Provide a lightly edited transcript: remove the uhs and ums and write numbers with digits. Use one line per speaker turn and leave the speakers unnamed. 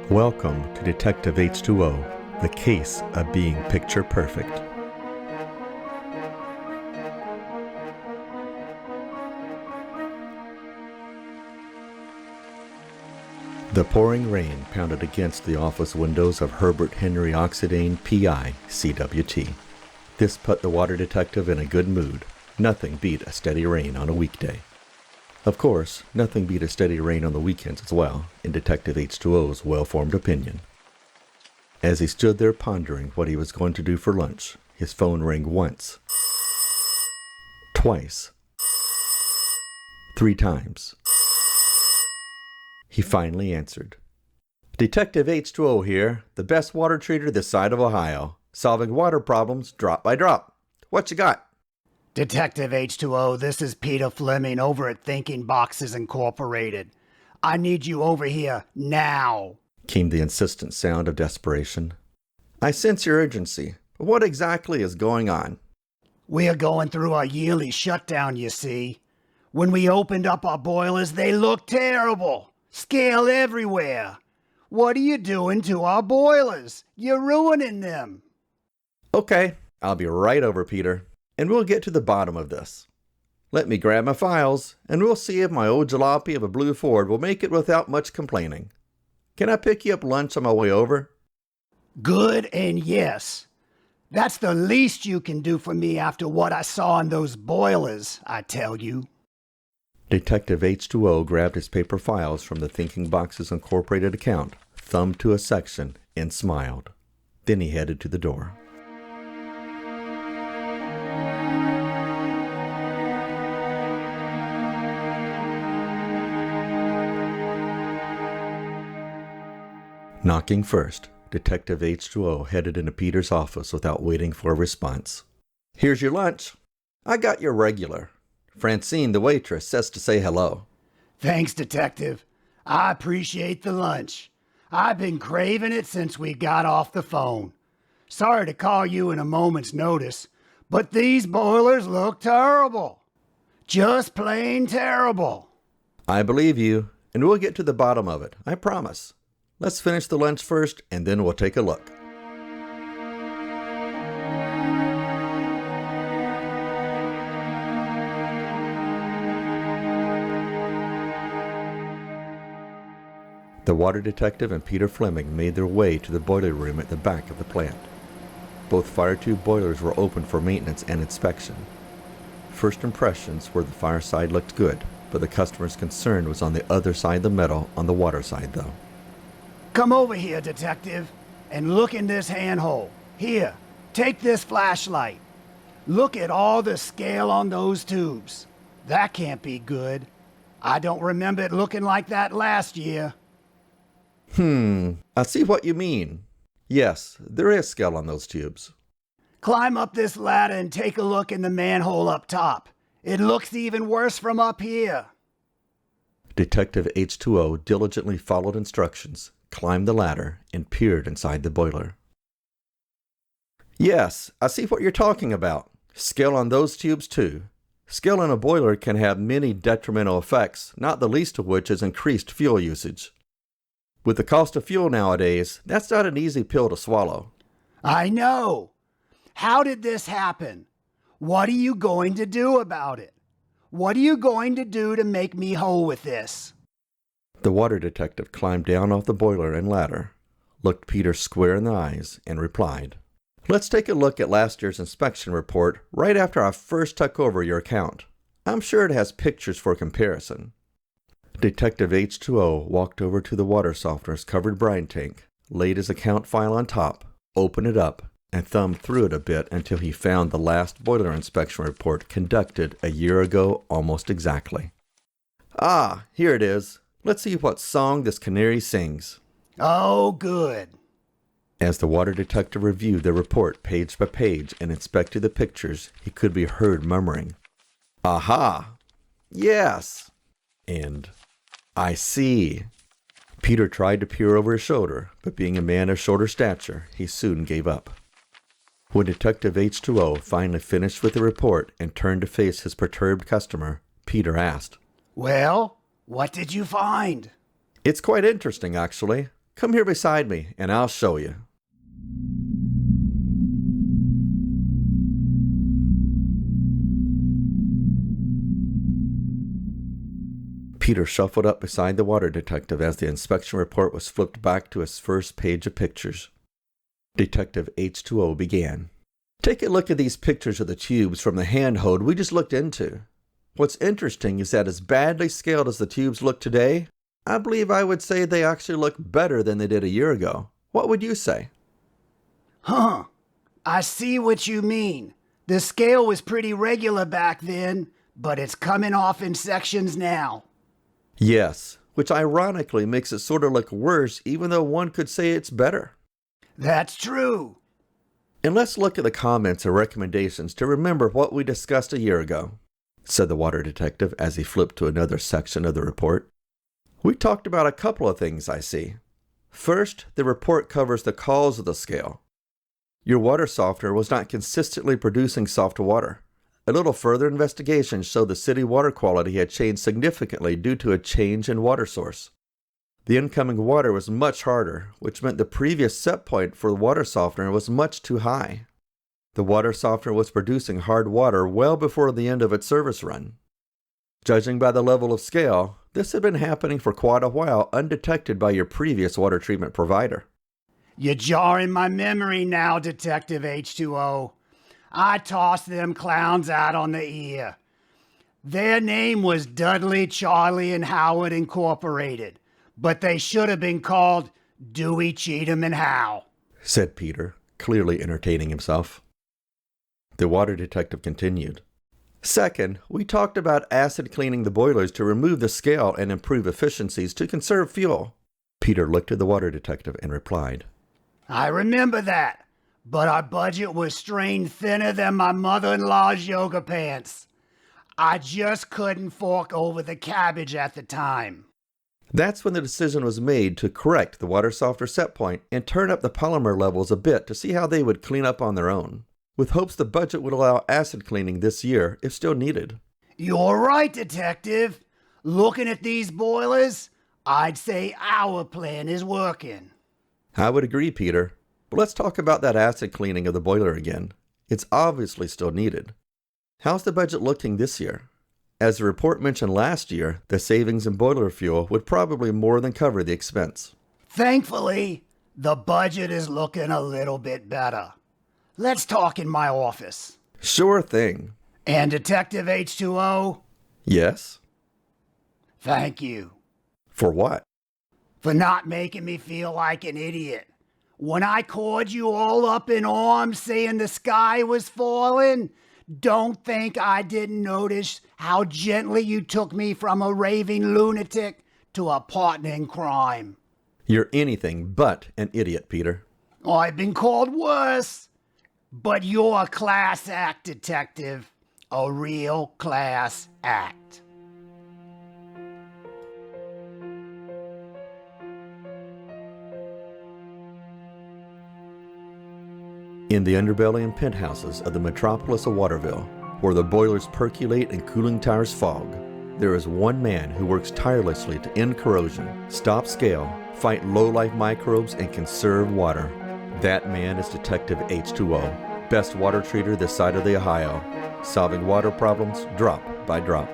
Welcome to Detective H2O, the case of being picture perfect. The pouring rain pounded against the office windows of Herbert Henry Oxidane, P.I., CWT. This put the water detective in a good mood. Nothing beat a steady rain on a weekday. Of course, nothing beat a steady rain on the weekends as well, in Detective H2O's well-formed opinion. As he stood there pondering what he was going to do for lunch, his phone rang once, twice, 3 times. He finally answered. Detective H2O here, the best water treater this side of Ohio, solving water problems drop by drop. What you got?
Detective H2O, this is Peter Fleming over at Thinking Boxes Incorporated. I need you over here now,
Came the insistent sound of desperation. I sense your urgency. What exactly is going on?
We are going through our yearly shutdown, you see. When we opened up our boilers, they looked terrible. Scale everywhere. What are you doing to our boilers? You're ruining them.
Okay, I'll be right over, Peter, and we'll get to the bottom of this. Let me grab my files, and we'll see if my old jalopy of a blue Ford will make it without much complaining. Can I pick you up lunch on my way over?
Good and yes. That's the least you can do for me after what I saw in those boilers, I tell you.
Detective H2O grabbed his paper files from the Thinking Boxes Incorporated account, thumbed to a section, and smiled. Then he headed to the door. Knocking first, Detective H2O headed into Peter's office without waiting for a response. Here's your lunch. I got your regular. Francine, the waitress, says to say hello.
Thanks, Detective. I appreciate the lunch. I've been craving it since we got off the phone. Sorry to call you in a moment's notice, but these boilers look terrible. Just plain terrible.
I believe you, and we'll get to the bottom of it, I promise. Let's finish the lunch first, and then we'll take a look. The water detective and Peter Fleming made their way to the boiler room at the back of the plant. Both fire tube boilers were open for maintenance and inspection. First impressions were the fire side looked good, but the customer's concern was on the other side of the metal on the water side, though.
Come over here, Detective, and look in this handhole. Here, take this flashlight. Look at all the scale on those tubes. That can't be good. I don't remember it looking like that last year.
I see what you mean. Yes, there is scale on those tubes.
Climb up this ladder and take a look in the manhole up top. It looks even worse from up here.
Detective H2O diligently followed instructions, climbed the ladder, and peered inside the boiler. Yes, I see what you're talking about. Scale on those tubes too. Scale on a boiler can have many detrimental effects, not the least of which is increased fuel usage. With the cost of fuel nowadays, that's not an easy pill to swallow.
I know. How did this happen? What are you going to do about it? What are you going to do to make me whole with this?
The water detective climbed down off the boiler and ladder, looked Peter square in the eyes, and replied, Let's take a look at last year's inspection report right after I first took over your account. I'm sure it has pictures for comparison. Detective H2O walked over to the water softener's covered brine tank, laid his account file on top, opened it up, and thumbed through it a bit until he found the last boiler inspection report conducted a year ago almost exactly. Ah, here it is. Let's see what song this canary sings.
Oh, good.
As the water detective reviewed the report page by page and inspected the pictures, he could be heard murmuring, Aha! Yes! And I see. Peter tried to peer over his shoulder, but being a man of shorter stature, he soon gave up. When Detective H2O finally finished with the report and turned to face his perturbed customer, Peter asked,
Well, what did you find?
It's quite interesting, actually. Come here beside me, and I'll show you. Peter shuffled up beside the water detective as the inspection report was flipped back to its first page of pictures. Detective H2O began. Take a look at these pictures of the tubes from the handhold we just looked into. What's interesting is that as badly scaled as the tubes look today, I believe I would say they actually look better than they did a year ago. What would you say?
Huh. I see what you mean. The scale was pretty regular back then, but it's coming off in sections now.
Yes, which ironically makes it sort of look worse even though one could say it's better.
That's true.
And let's look at the comments and recommendations to remember what we discussed a year ago, said the water detective as he flipped to another section of the report. We talked about a couple of things, I see. First, the report covers the cause of the scale. Your water softener was not consistently producing soft water. A little further investigation showed the city water quality had changed significantly due to a change in water source. The incoming water was much harder, which meant the previous set point for the water softener was much too high. The water softener was producing hard water well before the end of its service run. Judging by the level of scale, this had been happening for quite a while undetected by your previous water treatment provider.
You're jarring my memory now, Detective H2O. I tossed them clowns out on the ear. Their name was Dudley, Charlie, and Howard Incorporated, but they should have been called Dewey, Cheatham, and Howe,
said Peter, clearly entertaining himself. The water detective continued. Second, we talked about acid cleaning the boilers to remove the scale and improve efficiencies to conserve fuel. Peter looked at the water detective and replied,
I remember that, but our budget was strained thinner than my mother-in-law's yoga pants. I just couldn't fork over the cabbage at the time.
That's when the decision was made to correct the water softener set point and turn up the polymer levels a bit to see how they would clean up on their own, with hopes the budget would allow acid cleaning this year if still needed.
You're right, Detective. Looking at these boilers, I'd say our plan is working.
I would agree, Peter, but let's talk about that acid cleaning of the boiler again. It's obviously still needed. How's the budget looking this year? As the report mentioned last year, the savings in boiler fuel would probably more than cover the expense.
Thankfully, the budget is looking a little bit better. Let's talk in my office.
Sure thing.
And Detective H2O?
Yes?
Thank you.
For what?
For not making me feel like an idiot. When I called you all up in arms saying the sky was falling, don't think I didn't notice how gently you took me from a raving lunatic to a partner in crime.
You're anything but an idiot, Peter.
I've been called worse. But you're a class act, Detective. A real class act.
In the underbelly and penthouses of the metropolis of Waterville, where the boilers percolate and cooling towers fog, there is one man who works tirelessly to end corrosion, stop scale, fight low-life microbes, and conserve water. That man is Detective H2O, best water treater this side of the Ohio, solving water problems drop by drop.